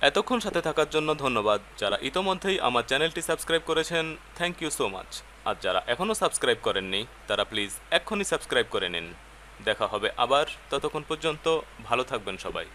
এতক্ষণ সাথে থাকার জন্য ধন্যবাদ। যারা ইতোমধ্যেই আমার চ্যানেলটি সাবস্ক্রাইব করেছেন, থ্যাংক ইউ সো মাচ। আর যারা এখনও সাবস্ক্রাইব করেননি তারা প্লিজ এক্ষুনি সাবস্ক্রাইব করে নিন। দেখা হবে আবার, ততক্ষণ পর্যন্ত ভালো থাকবেন সবাই।